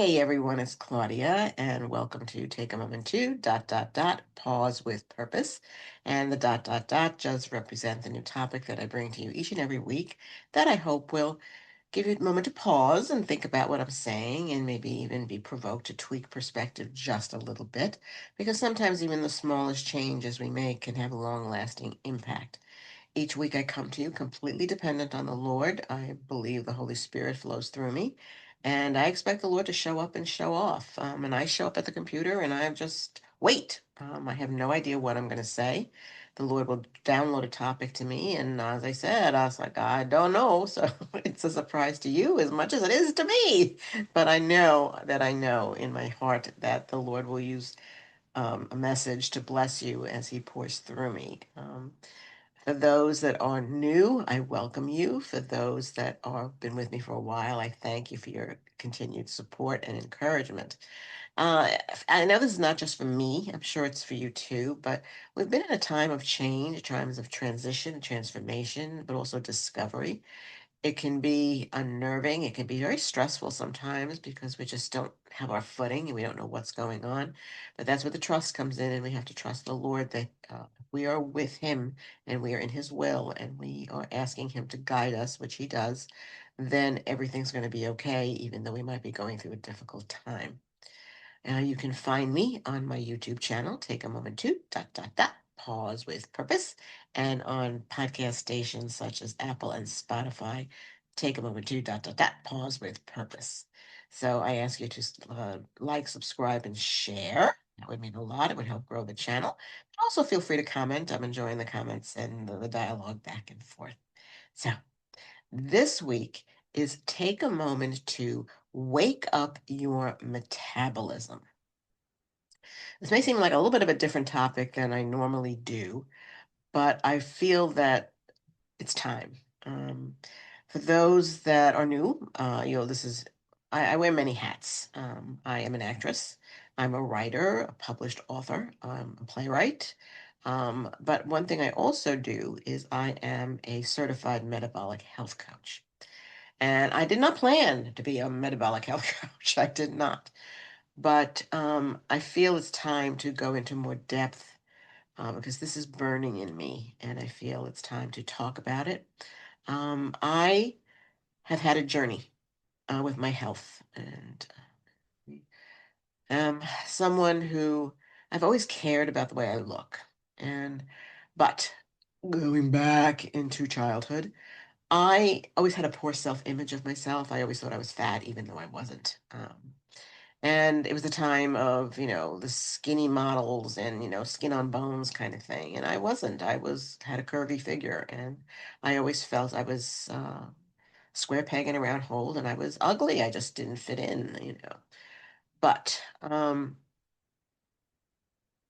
Hey everyone, it's Claudia, and welcome to Take a Moment to pause with purpose. And the just represent the new topic that I bring to you each and every week that I hope will give you a moment to pause and think about what I'm saying and maybe even be provoked to tweak perspective just a little bit, because sometimes even the smallest changes we make can have a long-lasting impact. Each week I come to you completely dependent on the Lord. I believe the Holy Spirit flows through me, and I expect the Lord to show up and show off. And I show up at the computer and I just wait. I have no idea what I'm going to say. The Lord will download a topic to me, and as I said, I was like, I don't know. So it's a surprise to you as much as it is to me. But I know that I know in my heart that the Lord will use a message to bless you as He pours through me. For those that are new, I welcome you. For those that are been with me for a while, I thank you for your continued support and encouragement. I know this is not just for me, I'm sure it's for you too, but we've been in a time of change, times of transition, transformation, but also discovery. It can be unnerving. It can be very stressful sometimes because we just don't have our footing and we don't know what's going on. But that's where the trust comes in, and we have to trust the Lord that we are with Him and we are in His will and we are asking Him to guide us, which He does. Then everything's going to be okay, even though we might be going through a difficult time. You can find me on my YouTube channel, Take a Moment to pause with purpose, and on podcast stations such as Apple and Spotify, Take a Moment to pause with purpose. So I ask you to like, subscribe, and share. That would mean a lot. It would help grow the channel. But also feel free to comment. I'm enjoying the comments and the dialogue back and forth. So this week is take a moment to wake up your metabolism. This may seem like a little bit of a different topic than I normally do, but I feel that it's time. Um, for those that are new, I wear many hats. I am an actress, I'm a writer, a published author, I'm a playwright. But one thing I also do is I am a certified metabolic health coach. And I did not plan to be a metabolic health coach. I did not. But I feel it's time to go into more depth because this is burning in me, and I feel it's time to talk about it. I have had a journey with my health, and someone who I've always cared about the way I look. And but going back into childhood, I always had a poor self-image of myself. I always thought I was fat, even though I wasn't. And it was a time of, the skinny models and, skin on bones kind of thing. And I wasn't. Had a curvy figure, and I always felt I was square peg in a round hole, and I was ugly. I just didn't fit in. But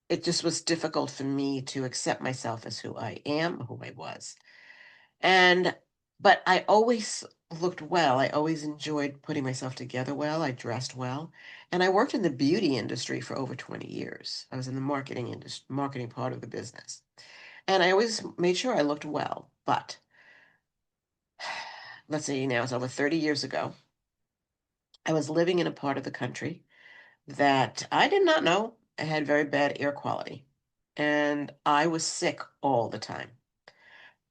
it just was difficult for me to accept myself as who I am, who I was. And but I always looked well. I always enjoyed putting myself together well. I dressed well. And I worked in the beauty industry for over 20 years. I was in the marketing part of the business. And I always made sure I looked well. But let's see, now it's over 30 years ago. I was living in a part of the country that I did not know had very bad air quality. And I was sick all the time.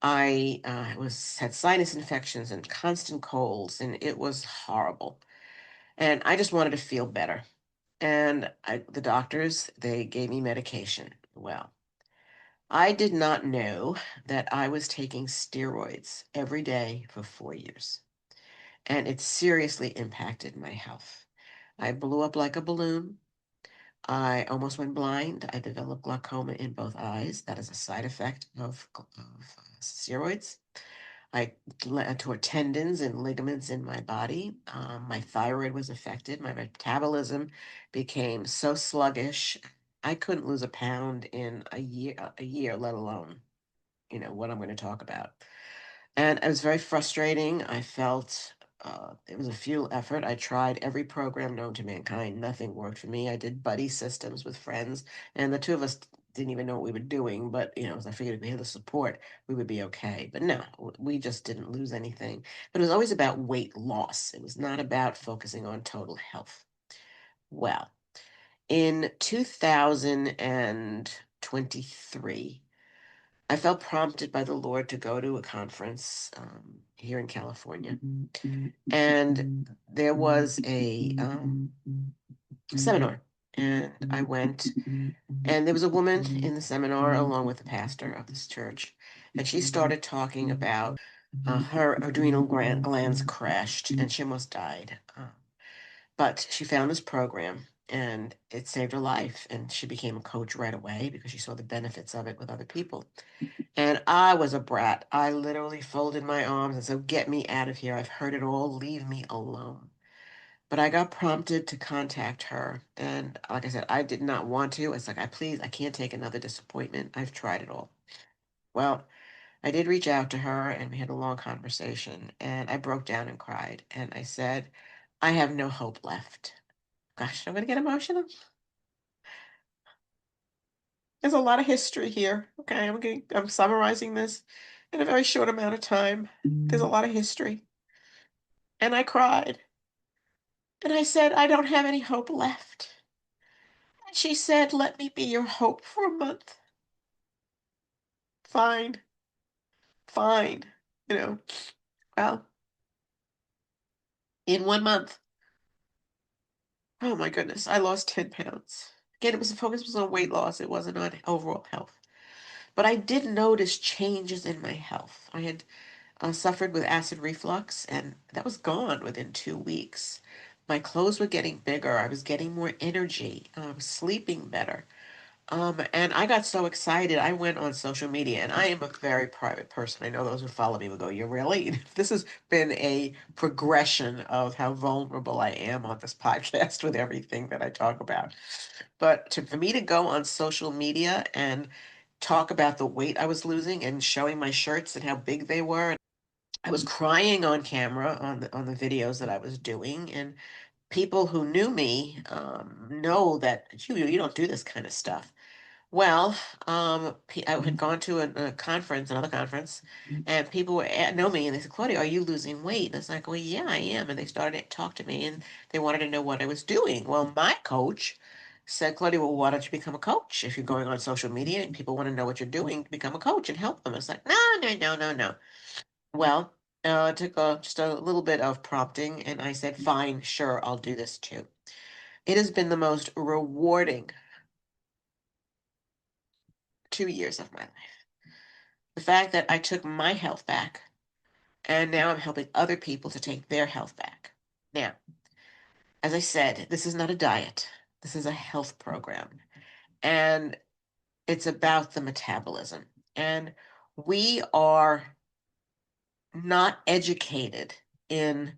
I was had sinus infections and constant colds, and it was horrible. And I just wanted to feel better. And the doctors, they gave me medication. Well, I did not know that I was taking steroids every day for 4 years, and it seriously impacted my health. I blew up like a balloon. I almost went blind. I developed glaucoma in both eyes. That is a side effect of steroids. I tore tendons and ligaments in my body. My thyroid was affected. My metabolism became so sluggish. I couldn't lose a pound in a year, let alone, what I'm going to talk about. And it was very frustrating. I felt it was a futile effort. I tried every program known to mankind. Nothing worked for me. I did buddy systems with friends, and the two of us didn't even know what we were doing. But, as I figured if we had the support, we would be okay. But no, we just didn't lose anything. But it was always about weight loss. It was not about focusing on total health. Well, in 2023, I felt prompted by the Lord to go to a conference here in California. And there was a seminar, and I went, and there was a woman in the seminar along with the pastor of this church, and she started talking about her adrenal glands crashed and she almost died. But she found this program and it saved her life, and she became a coach right away because she saw the benefits of it with other people. And I was a brat. I literally folded my arms and said, "Get me out of here. I've heard it all. Leave me alone." But I got prompted to contact her. And like I said, I did not want to. It's like, I can't take another disappointment. I've tried it all. Well, I did reach out to her and we had a long conversation. And I broke down and cried. And I said, I have no hope left. Gosh, I'm going to get emotional. There's a lot of history here. Okay, I'm summarizing this in a very short amount of time. There's a lot of history. And I cried. And I said, I don't have any hope left. And she said, let me be your hope for a month. Fine, fine. You know, well, in 1 month, oh my goodness, I lost 10 pounds. Again, the focus was on weight loss. It wasn't on overall health. But I did notice changes in my health. I had suffered with acid reflux, and that was gone within 2 weeks. My clothes were getting bigger. I was getting more energy. I was sleeping better. And I got so excited. I went on social media, and I am a very private person. I know those who follow me will go, "You're really?" This has been a progression of how vulnerable I am on this podcast with everything that I talk about. But for me to go on social media and talk about the weight I was losing and showing my shirts and how big they were, I was crying on camera on the videos that I was doing, and people who knew me know that you don't do this kind of stuff. Well, I had gone to a conference, another conference, and people know me, and they said, "Claudia, are you losing weight?" And it's like, "Well, yeah, I am." And they started to talk to me, and they wanted to know what I was doing. Well, my coach said, "Claudia, well, why don't you become a coach? If you're going on social media and people want to know what you're doing, become a coach and help them." It's like, no, no, no, no, no. Well, it took just a little bit of prompting, and I said, "Fine, sure, I'll do this too." It has been the most rewarding 2 years of my life. The fact that I took my health back, and now I'm helping other people to take their health back. Now, as I said, this is not a diet, this is a health program, and it's about the metabolism. And we are not educated in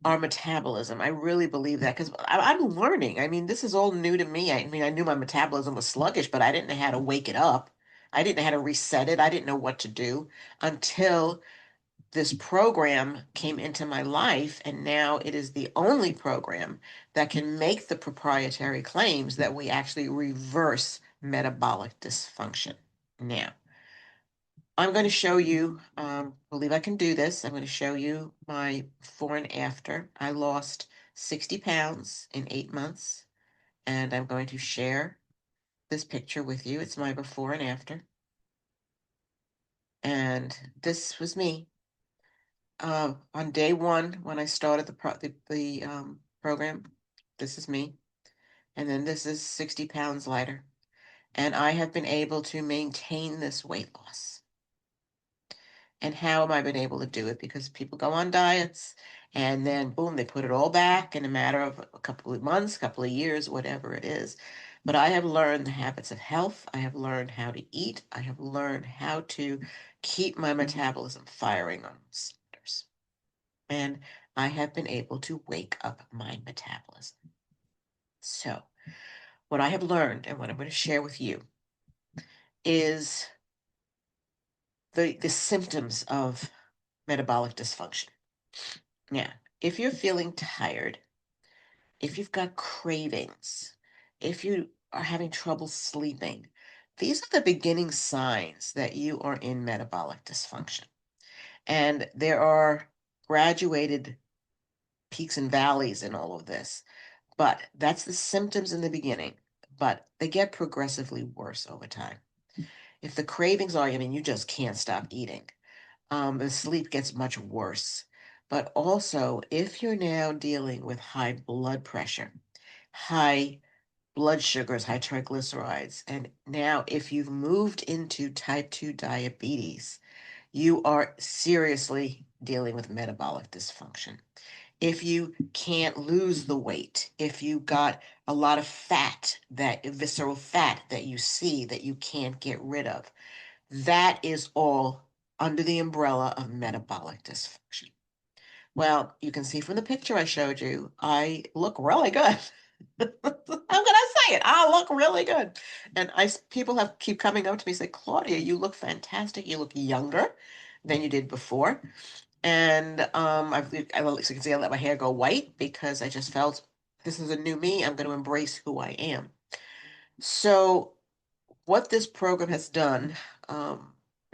our metabolism. I really believe that because I'm learning. I mean, this is all new to me. I mean, I knew my metabolism was sluggish, but I didn't know how to wake it up. I didn't know how to reset it. I didn't know what to do until this program came into my life. And now it is the only program that can make the proprietary claims that we actually reverse metabolic dysfunction. Now, I'm going to show you, believe I can do this. I'm going to show you my before and after. I lost 60 pounds in 8 months, and I'm going to share this picture with you. It's my before and after. And this was me. On day one, when I started the program, this is me. And then this is 60 pounds lighter. And I have been able to maintain this weight loss. And how am I been able to do it? Because people go on diets and then boom, they put it all back in a matter of a couple of months, couple of years, whatever it is. But I have learned the habits of health. I have learned how to eat. I have learned how to keep my metabolism firing on cylinders. And I have been able to wake up my metabolism. So, what I have learned and what I'm going to share with you is the symptoms of metabolic dysfunction. Now, if you're feeling tired, if you've got cravings, if you are having trouble sleeping, these are the beginning signs that you are in metabolic dysfunction. And there are graduated peaks and valleys in all of this. But that's the symptoms in the beginning, but they get progressively worse over time. If the cravings are, I mean, you just can't stop eating. The sleep gets much worse. But also, if you're now dealing with high blood pressure, high blood sugars, high triglycerides, and now if you've moved into type 2 diabetes, you are seriously dealing with metabolic dysfunction. If you can't lose the weight, if you got a lot of fat, that visceral fat that you see that you can't get rid of, that is all under the umbrella of metabolic dysfunction. Well, you can see from the picture I showed you, I look really good. I'm gonna say it. I look really good. And people have keep coming up to me and say, Claudia, you look fantastic. You look younger than you did before. And as you can see, I let my hair go white because I just felt this is a new me. I'm going to embrace who I am. So what this program has done, I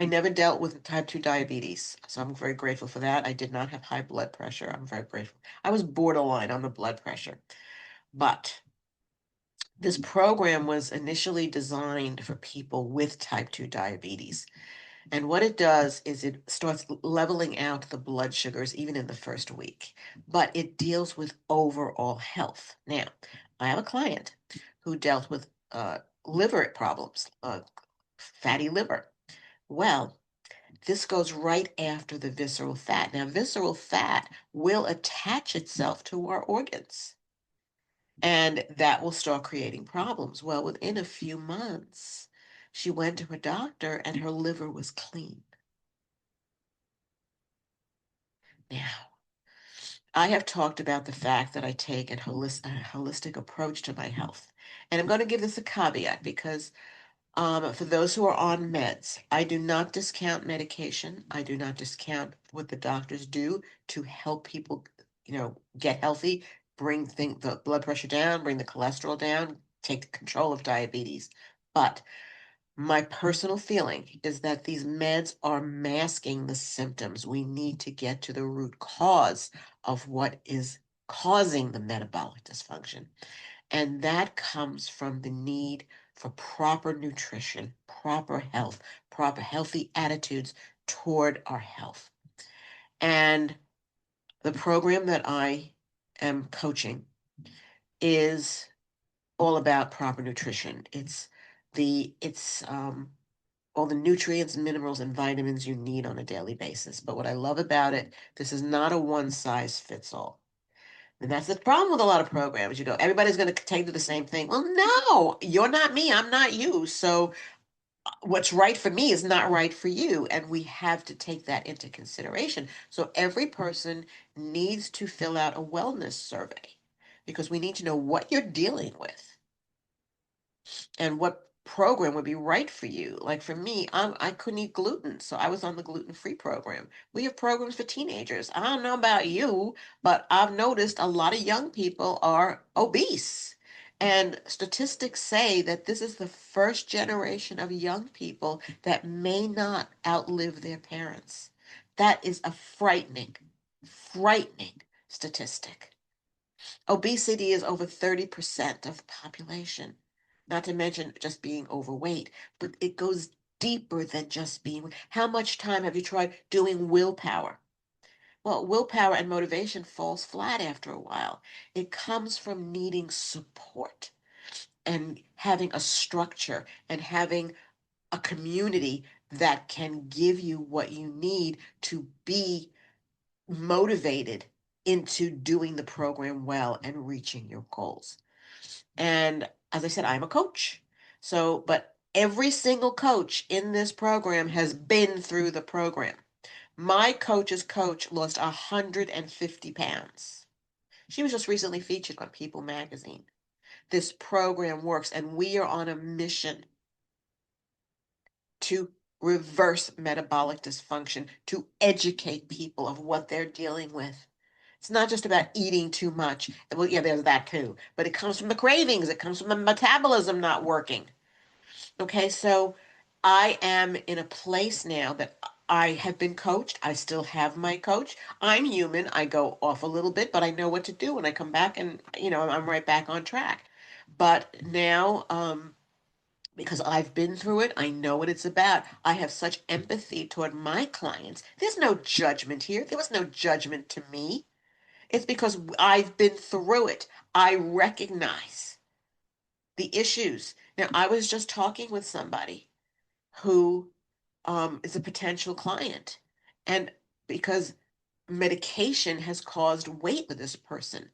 never dealt with type 2 diabetes, so I'm very grateful for that. I did not have high blood pressure. I'm very grateful. I was borderline on the blood pressure, but this program was initially designed for people with type 2 diabetes. And what it does is it starts leveling out the blood sugars even in the first week, but it deals with overall health. Now, I have a client who dealt with liver problems, fatty liver. Well, this goes right after the visceral fat. Now, visceral fat will attach itself to our organs, and that will start creating problems. Well, within a few months, she went to her doctor and her liver was clean. Now, I have talked about the fact that I take a holistic approach to my health. And I'm going to give this a caveat because for those who are on meds, I do not discount medication. I do not discount what the doctors do to help people, get healthy, the blood pressure down, bring the cholesterol down, take control of diabetes. But my personal feeling is that these meds are masking the symptoms. We need to get to the root cause of what is causing the metabolic dysfunction. And that comes from the need for proper nutrition, proper health, proper healthy attitudes toward our health. And the program that I am coaching is all about proper nutrition. It's all the nutrients, minerals, and vitamins you need on a daily basis. But what I love about it, this is not a one size fits all. And that's the problem with a lot of programs. You go, everybody's going to take to the same thing. Well, no, you're not me. I'm not you. So what's right for me is not right for you. And we have to take that into consideration. So every person needs to fill out a wellness survey because we need to know what you're dealing with and what program would be right for you. Like for me, I couldn't eat gluten, so I was on the gluten-free program. We have programs for teenagers. I don't know about you, but I've noticed a lot of young people are obese. And statistics say that this is the first generation of young people that may not outlive their parents. That is a frightening statistic. Obesity is over 30% of the population, not to mention just being overweight, but it goes deeper than just being. How much time have you tried doing willpower? Well, willpower and motivation falls flat after a while. It comes from needing support and having a structure and having a community that can give you what you need to be motivated into doing the program well and reaching your goals. And as I said, I'm a coach. So, but every single coach in this program has been through the program. My coach's coach lost 150 pounds. She was just recently featured on People magazine. This program works, and we are on a mission to reverse metabolic dysfunction, to educate people of what they're dealing with. It's not just about eating too much. Well, yeah, there's that too. But it comes from the cravings. It comes from the metabolism not working. Okay, so I am in a place now that I have been coached. I still have my coach. I'm human. I go off a little bit, but I know what to do when I come back, and I'm right back on track. But now, because I've been through it, I know what it's about. I have such empathy toward my clients. There's no judgment here. There was no judgment to me. It's because I've been through it. I recognize the issues. Now, I was just talking with somebody who is a potential client, and because medication has caused weight with this person,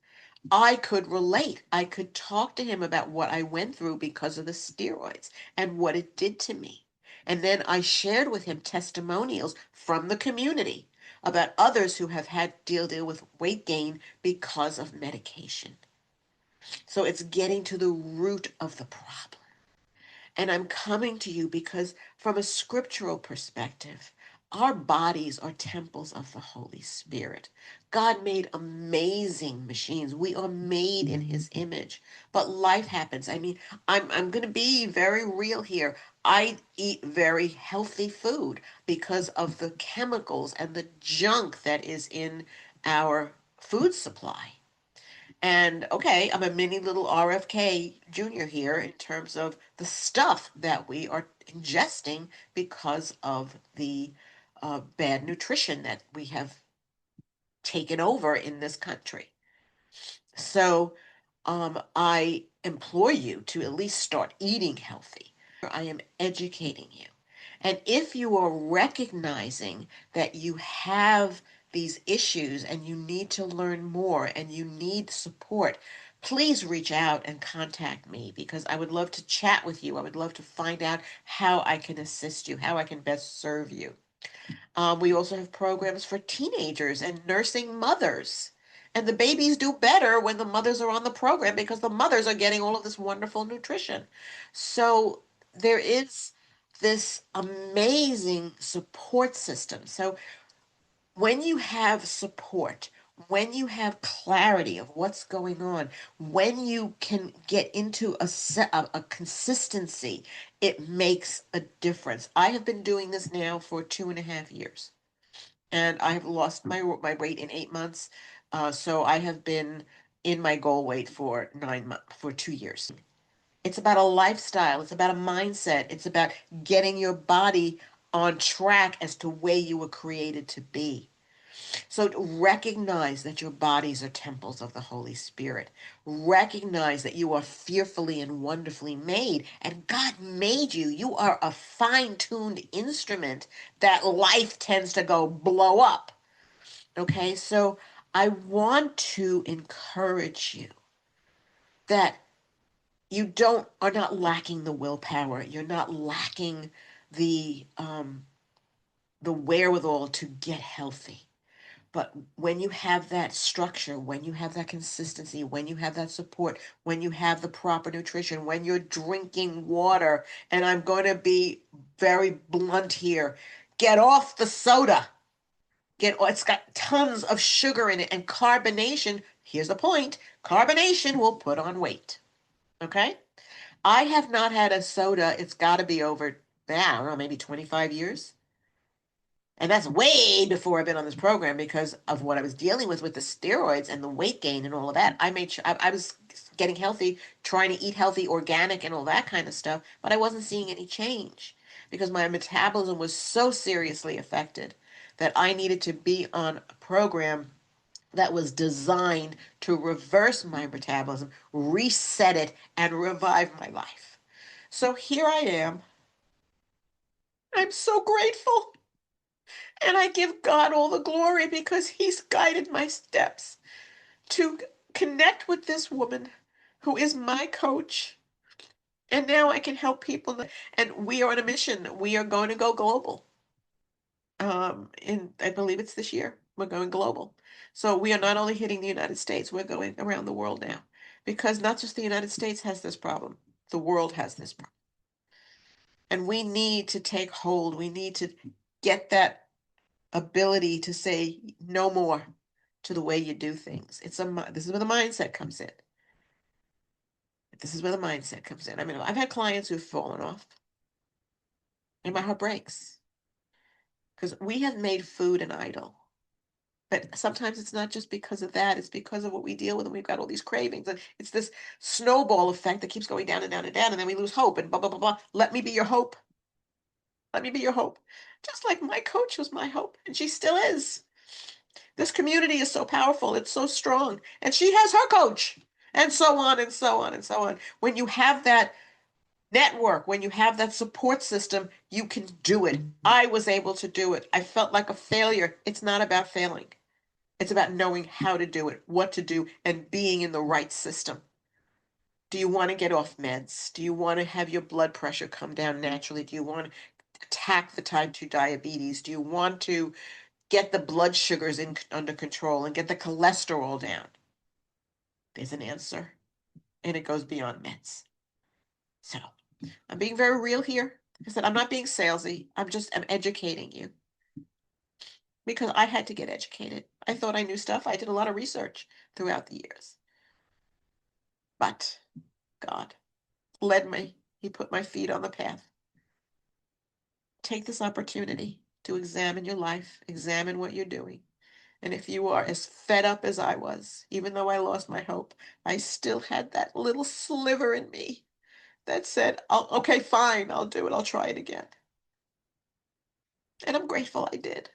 I could relate. I could talk to him about what I went through because of the steroids and what it did to me. And then I shared with him testimonials from the community about others who have had deal with weight gain because of medication. So it's getting to the root of the problem. And I'm coming to you because, from a scriptural perspective, our bodies are temples of the Holy Spirit. God made amazing machines. We are made in His image. But life happens. I mean, I'm going to be very real here. I eat very healthy food because of the chemicals and the junk that is in our food supply. And okay, I'm a mini little RFK Jr. here in terms of the stuff that we are ingesting because of the bad nutrition that we have taken over in this country. So I implore you to at least start eating healthy. I am educating you. And if you are recognizing that you have these issues and you need to learn more and you need support, please reach out and contact me because I would love to chat with you. I would love to find out how I can assist you, how I can best serve you. We also have programs for teenagers and nursing mothers. And the babies do better when the mothers are on the program because the mothers are getting all of this wonderful nutrition. So there is this amazing support system. So when you have support, when you have clarity of what's going on, when you can get into a consistency, it makes a difference. I have been doing this now for 2.5 years, and I have lost my weight in 8 months. So I have been in my goal weight for 9 months, for 2 years. It's about a lifestyle. It's about a mindset. It's about getting your body on track as to where you were created to be. So recognize that your bodies are temples of the Holy Spirit. Recognize that you are fearfully and wonderfully made, and God made you. You are a fine-tuned instrument that life tends to go blow up. Okay, so I want to encourage you that you don't are not lacking the willpower. You're not lacking the wherewithal to get healthy. But when you have that structure, when you have that consistency, when you have that support, when you have the proper nutrition, when you're drinking water, and I'm going to be very blunt here, get off the soda. It's got tons of sugar in it and carbonation. Here's the point. Carbonation will put on weight. Okay? I have not had a soda. It's got to be over, I don't know, maybe 25 years. And that's way before I've been on this program because of what I was dealing with the steroids and the weight gain and all of that. I made sure I was getting healthy, trying to eat healthy, organic, and all that kind of stuff, but I wasn't seeing any change because my metabolism was so seriously affected that I needed to be on a program that was designed to reverse my metabolism, reset it, and revive my life. So here I am. I'm so grateful. And I give God all the glory because He's guided my steps to connect with this woman who is my coach. And now I can help people. And we are on a mission. We are going to go global. And I believe it's this year. We're going global. So we are not only hitting the United States, we're going around the world now. Because not just the United States has this problem, the world has this problem. And we need to take hold. We need to get that ability to say no more to the way you do things. This is where the mindset comes in. This is where the mindset comes in. I mean, I've had clients who've fallen off, and my heart breaks. because we have made food an idol. But sometimes it's not just because of that, it's because of what we deal with, and we've got all these cravings. And it's this snowball effect that keeps going down and down and down, and then we lose hope and blah, blah, blah, blah. Let me be your hope. Let me be your hope. Just like my coach was my hope, and she still is. This community is so powerful, it's so strong, and she has her coach, and so on and so on and so on. When you have that network, when you have that support system, you can do it. I was able to do it. I felt like a failure. It's not about failing. It's about knowing how to do it, what to do, and being in the right system. Do you want to get off meds? Do you want to have your blood pressure come down naturally? Do you want to attack the type 2 diabetes? Do you want to get the blood sugars under control and get the cholesterol down? There's an answer, and it goes beyond meds. So I'm being very real here. Like I said, I'm not being salesy. I'm educating you because I had to get educated. I thought I knew stuff. I did a lot of research throughout the years. But God led me. He put my feet on the path. Take this opportunity to examine your life, examine what you're doing. And if you are as fed up as I was, even though I lost my hope, I still had that little sliver in me that said, okay, fine, I'll do it. I'll try it again. And I'm grateful I did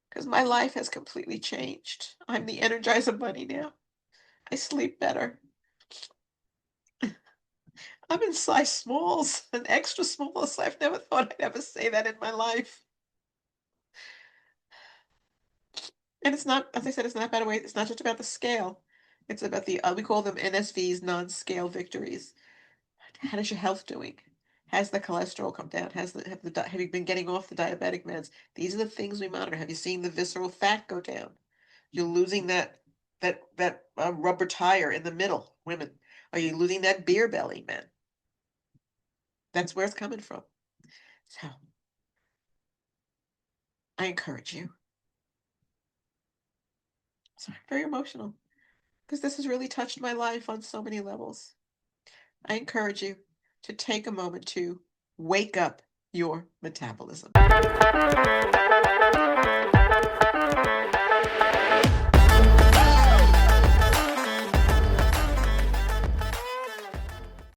because my life has completely changed. I'm the Energizer Bunny now. I sleep better. I'm in size smalls, an extra smalls. I've never thought I'd ever say that in my life. And it's not, as I said, it's not about a way. It's not just about the scale. It's about we call them NSVs, non-scale victories. How is your health doing? Has the cholesterol come down? Have you been getting off the diabetic meds? These are the things we monitor. Have you seen the visceral fat go down? You're losing that rubber tire in the middle, women. Are you losing that beer belly, men? That's where it's coming from. So I encourage you. Sorry, very emotional because this has really touched my life on so many levels. I encourage you to take a moment to wake up your metabolism.